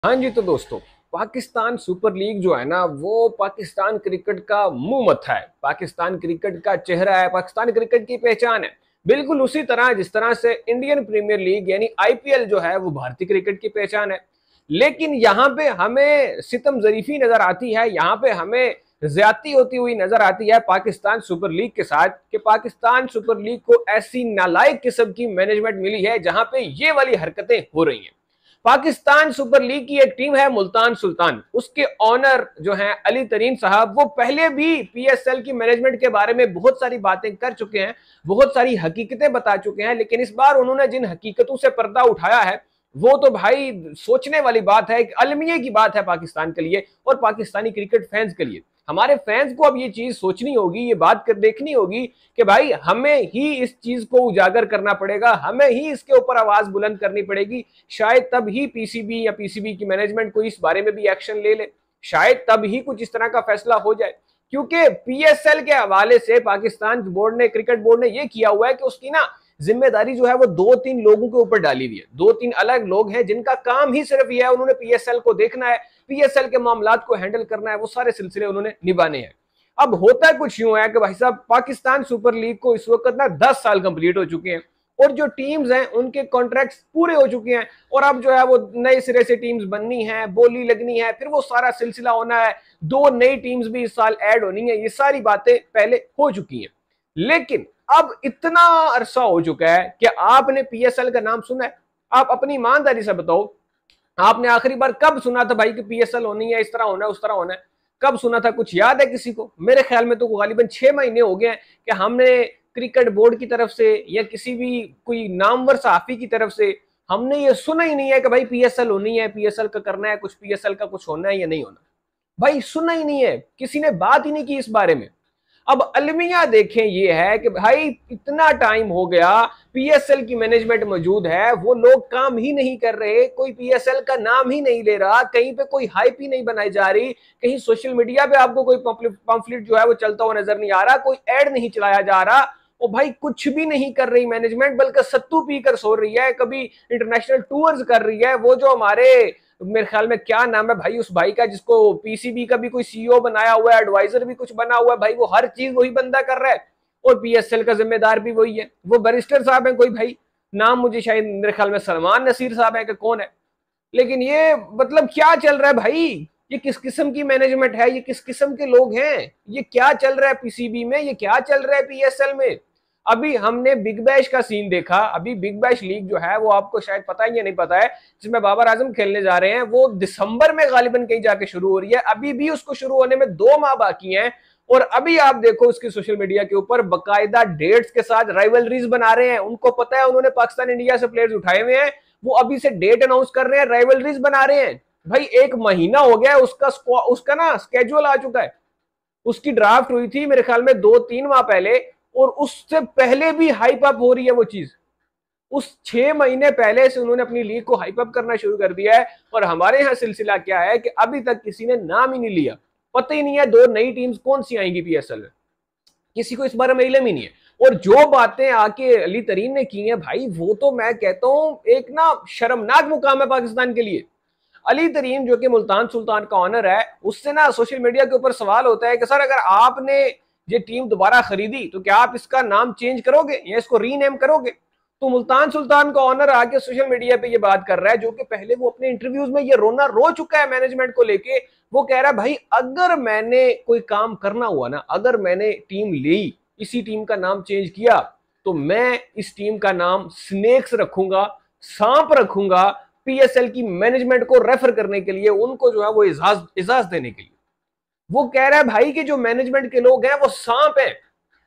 हाँ जी, तो दोस्तों पाकिस्तान सुपर लीग जो है ना वो पाकिस्तान क्रिकेट का मुंह मत्था है, पाकिस्तान क्रिकेट का चेहरा है, पाकिस्तान क्रिकेट की पहचान है। बिल्कुल उसी तरह जिस तरह से इंडियन प्रीमियर लीग यानी आईपीएल जो है वो भारतीय क्रिकेट की पहचान है। लेकिन यहाँ पे हमें सितम जरीफी नजर आती है, यहाँ पे हमें ज्यादती होती हुई नजर आती है पाकिस्तान सुपर लीग के साथ कि पाकिस्तान सुपर लीग को ऐसी नालायक किस्म की मैनेजमेंट मिली है जहां पे ये वाली हरकतें हो रही हैं। पाकिस्तान सुपर लीग की एक टीम है मुल्तान सुल्तान, उसके ऑनर जो हैं अली तरीन साहब, वो पहले भी पीएसएल की मैनेजमेंट के बारे में बहुत सारी बातें कर चुके हैं, बहुत सारी हकीकतें बता चुके हैं। लेकिन इस बार उन्होंने जिन हकीकतों से पर्दा उठाया है वो तो भाई सोचने वाली बात है, एक अलमिये की बात है पाकिस्तान के लिए और पाकिस्तानी क्रिकेट फैंस के लिए। हमारे फैंस को अब ये चीज सोचनी होगी, ये बात कर देखनी होगी कि भाई हमें ही इस चीज को उजागर करना पड़ेगा, हमें ही इसके ऊपर आवाज बुलंद करनी पड़ेगी। शायद तब ही पीसीबी या पीसीबी की मैनेजमेंट को इस बारे में भी एक्शन ले ले, शायद तब ही कुछ इस तरह का फैसला हो जाए। क्योंकि पीएसएल के हवाले से पाकिस्तान बोर्ड ने, क्रिकेट बोर्ड ने यह किया हुआ है कि उसकी ना जिम्मेदारी जो है वो दो तीन लोगों के ऊपर डाली हुई है। दो तीन अलग लोग हैं जिनका काम ही सिर्फ यह है, उन्होंने पीएसएल को देखना है, पीएसएल के मामलात को हैंडल करना है, वो सारे सिलसिले उन्होंने निभाने हैं। अब होता कुछ यूं है कि भाई साहब पाकिस्तान सुपर लीग को इस वक्त ना 10 साल कंप्लीट हो चुके हैं और जो टीम्स हैं उनके कॉन्ट्रैक्ट्स पूरे हो चुके हैं और अब जो है वो नए सिरे से टीम्स बननी है, बोली लगनी है, फिर वो सारा सिलसिला होना है, दो नई टीम्स भी इस साल ऐड होनी है। ये सारी बातें पहले हो चुकी हैं। लेकिन अब इतना अरसा हो चुका है कि आपने पीएसएल का नाम सुना है? आप अपनी ईमानदारी से बताओ, आपने आखिरी बार कब सुना था भाई कि पीएसएल होनी है, इस तरह होना है, उस तरह होना है? कब सुना था? कुछ याद है किसी को? मेरे ख्याल में तो गालिबन 6 महीने हो गए हैं कि हमने क्रिकेट बोर्ड की तरफ से या किसी भी कोई नामवर सहाफी की तरफ से हमने ये सुना ही नहीं है कि भाई पीएसएल होनी है, पीएसएल का करना है कुछ, पीएसएल का कुछ होना है या नहीं होना। भाई सुना ही नहीं है, किसी ने बात ही नहीं की इस बारे में। अब अलमिया देखें ये है कि भाई इतना टाइम हो गया, पीएसएल की मैनेजमेंट मौजूद है, वो लोग काम ही नहीं कर रहे, कोई पीएसएल का नाम ही नहीं ले रहा, कहीं पे कोई हाइप ही नहीं बनाई जा रही, कहीं सोशल मीडिया पे आपको कोई पम्फलेट जो है वो चलता हुआ नजर नहीं आ रहा, कोई एड नहीं चलाया जा रहा। और भाई कुछ भी नहीं कर रही मैनेजमेंट, बल्कि सत्तू पीकर सो रही है, कभी इंटरनेशनल टूर्स कर रही है। वो जो हमारे, मेरे ख्याल में क्या नाम है भाई उस भाई का जिसको पीसीबी का भी कोई सीईओ बनाया हुआ है, एडवाइजर भी कुछ बना हुआ है, भाई वो हर चीज वही बंदा कर रहा है और पीएसएल का जिम्मेदार भी वही है। वो बैरिस्टर साहब है कोई, भाई नाम मुझे शायद मेरे ख्याल में सलमान नसीर साहब है कि कौन है। लेकिन ये मतलब क्या चल रहा है भाई? ये किस किस्म की मैनेजमेंट है? ये किस किस्म के लोग हैं? ये क्या चल रहा है पीसीबी में? ये क्या चल रहा है पीएसएल में? अभी हमने बिग बैश का सीन देखा। अभी बिग बैश लीग जो है वो आपको शायद पता है या नहीं पता है, जिसमें बाबर आजम खेलने जा रहे हैं, वो दिसंबर में गालिबन कहीं जाके शुरू हो रही है। अभी भी उसको शुरू होने में 2 माह बाकी हैं और अभी आप देखो उसकी सोशल मीडिया के ऊपर बकायदा डेट्स के साथ राइवलरीज बना रहे हैं। उनको पता है उन्होंने पाकिस्तान इंडिया से प्लेयर्स उठाए हुए हैं, वो अभी से डेट अनाउंस कर रहे हैं, राइवलरीज बना रहे हैं। भाई 1 महीना हो गया है, उसका ना स्केड्यूल आ चुका है। उसकी ड्राफ्ट हुई थी मेरे ख्याल में 2-3 माह पहले और उससे पहले भी हाइप अप हो रही है वो चीज। उस 6 महीने पहले से उन्होंने अपनी लीग को हाइप अप करना शुरू कर दिया है और हमारे यहाँ सिलसिला क्या है कि अभी तक किसी ने नाम ही नहीं लिया। पता ही नहीं है 2 नई टीम्स कौन सी आएंगी पीएसएल में, किसी को इस बारे में इल्म ही नहीं है। और जो बातें आके अली तरीन ने की हैं भाई, वो तो मैं कहता हूं एक ना शर्मनाक मुकाम है पाकिस्तान के लिए। अली तरीन जो कि मुल्तान सुल्तान का ऑनर है, उससे ना सोशल मीडिया के ऊपर सवाल होता है कि सर अगर आपने ये टीम दोबारा खरीदी तो क्या आप इसका नाम चेंज करोगे या इसको रीनेम करोगे? तो मुल्तान सुल्तान का ऑनर आके सोशल मीडिया पे ये बात कर रहा है, जो कि पहले वो अपने इंटरव्यूज में ये रोना रो चुका है मैनेजमेंट को लेके। वो कह रहा है भाई अगर मैंने कोई काम करना हुआ ना, अगर मैंने टीम ली, इसी टीम का नाम चेंज किया, तो मैं इस टीम का नाम स्नेक्स रखूंगा, सांप रखूंगा, पीएसएल की मैनेजमेंट को रेफर करने के लिए, उनको जो है वो इजाज देने के लिए। वो कह रहा है भाई कि जो मैनेजमेंट के लोग हैं वो सांप हैं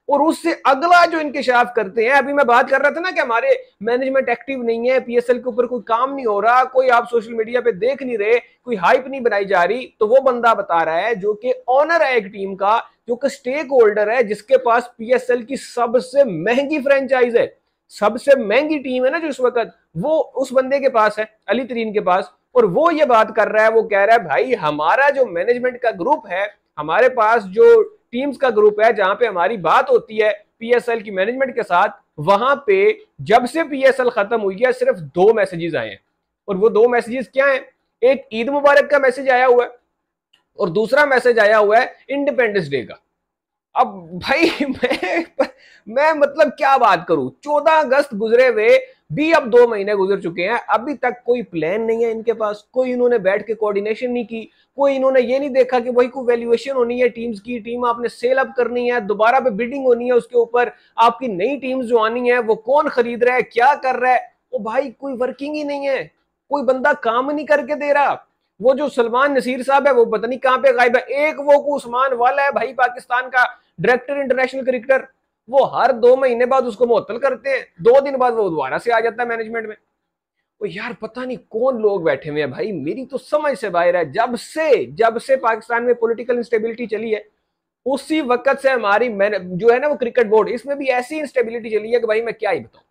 और उससे अगला जो इंकशाफ करते हैं। अभी मैं बात कर रहा था ना कि हमारे मैनेजमेंट एक्टिव नहीं है, पीएसएल के ऊपर कोई काम नहीं हो रहा, कोई आप सोशल मीडिया पे देख नहीं रहे, कोई हाइप नहीं बनाई जा रही। तो वो बंदा बता रहा है जो कि ऑनर है एक टीम का, जो कि स्टेक होल्डर है, जिसके पास पीएसएल की सबसे महंगी फ्रेंचाइज है, सबसे महंगी टीम है ना जो इस वक्त, वो उस बंदे के पास है, अली तरीन के पास। और वो ये बात कर रहा है, वो कह रहा है भाई हमारा जो मैनेजमेंट का ग्रुप है, हमारे पास जो टीम्स का ग्रुप है, जहां पे हमारी बात होती है पीएसएल की मैनेजमेंट के साथ, वहां पे जब से पीएसएल खत्म हुई है सिर्फ 2 मैसेजेस आए हैं। और वो 2 मैसेजेस क्या हैं? एक ईद मुबारक का मैसेज आया हुआ है और दूसरा मैसेज आया हुआ है इंडिपेंडेंस डे का। अब भाई मैं मतलब क्या बात करूं, 14 अगस्त गुजरे हुए भी अब 2 महीने गुजर चुके हैं, अभी तक कोई प्लान नहीं है इनके पास, कोई इन्होंने बैठ के कोऑर्डिनेशन नहीं की, कोई इन्होंने ये नहीं देखा कि भाई कोई वैल्यूएशन होनी है टीम्स की, टीम आपने सेल अप करनी है, दोबारा पे बिडिंग होनी है उसके ऊपर, आपकी नई टीम्स जो आनी है वो कौन खरीद रहा है, क्या कर रहा है। वो भाई कोई वर्किंग ही नहीं है, कोई बंदा काम नहीं करके दे रहा। वो जो सलमान नसीर साहब है वो पता नहीं कहां पे गायब है। एक वो उस्मान वाला है भाई पाकिस्तान का डायरेक्टर इंटरनेशनल क्रिकेटर, वो हर 2 महीने बाद उसको मुअत्तल करते हैं, 2 दिन बाद वो दोबारा से आ जाता है मैनेजमेंट में। तो यार पता नहीं कौन लोग बैठे हुए हैं भाई, मेरी तो समझ से बाहर है। जब से पाकिस्तान में पॉलिटिकल इंस्टेबिलिटी चली है उसी वक्त से हमारी जो है ना वो क्रिकेट बोर्ड, इसमें भी ऐसी इंस्टेबिलिटी चली है कि भाई मैं क्या ही बताऊं।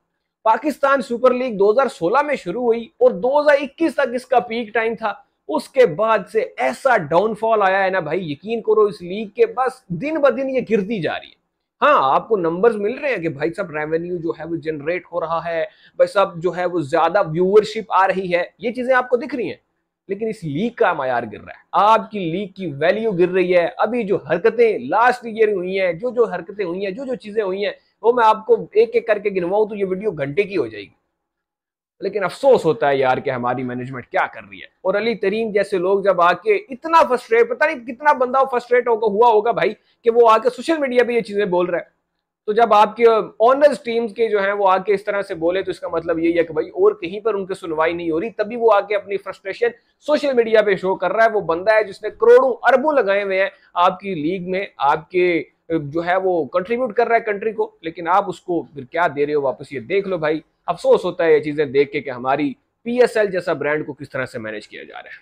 पाकिस्तान सुपर लीग 2016 में शुरू हुई और 2021 तक इसका पीक टाइम था, उसके बाद से ऐसा डाउनफॉल आया है ना भाई, यकीन करो इस लीग के बस दिन ब दिन ये गिरती जा रही है। हाँ आपको नंबर्स मिल रहे हैं कि भाई साहब रेवेन्यू जो है वो जनरेट हो रहा है, भाई साहब जो है वो ज्यादा व्यूअरशिप आ रही है, ये चीजें आपको दिख रही हैं, लेकिन इस लीग का मयार गिर रहा है, आपकी लीग की वैल्यू गिर रही है। अभी जो हरकतें लास्ट ईयर हुई हैं, जो हरकतें हुई हैं, जो चीजें हुई हैं, वो मैं आपको एक एक करके गिनवाऊं तो ये वीडियो घंटे की हो जाएगी। लेकिन अफसोस होता है यार कि हमारी मैनेजमेंट क्या कर रही है। और अली तरीन जैसे लोग जब आके इतना फ्रस्ट्रेट, पता नहीं कितना बंदा फ्रस्ट्रेट हुआ होगा भाई कि वो आके सोशल मीडिया पे ये चीजें बोल रहा है। तो जब आपके ऑनर्स टीम्स के जो हैं वो आके इस तरह से बोले तो इसका मतलब यही है कि भाई और कहीं पर उनकी सुनवाई नहीं हो रही, तभी वो आके अपनी फ्रस्ट्रेशन सोशल मीडिया पे शो कर रहा है। वो बंदा है जिसने करोड़ों अरबों लगाए हुए हैं आपकी लीग में, आपके जो है वो कंट्रीब्यूट कर रहा है कंट्री को, लेकिन आप उसको फिर क्या दे रहे हो वापस, ये देख लो भाई। अफसोस होता है ये चीजें देख के कि हमारी पीएसएल जैसा ब्रांड को किस तरह से मैनेज किया जा रहा है।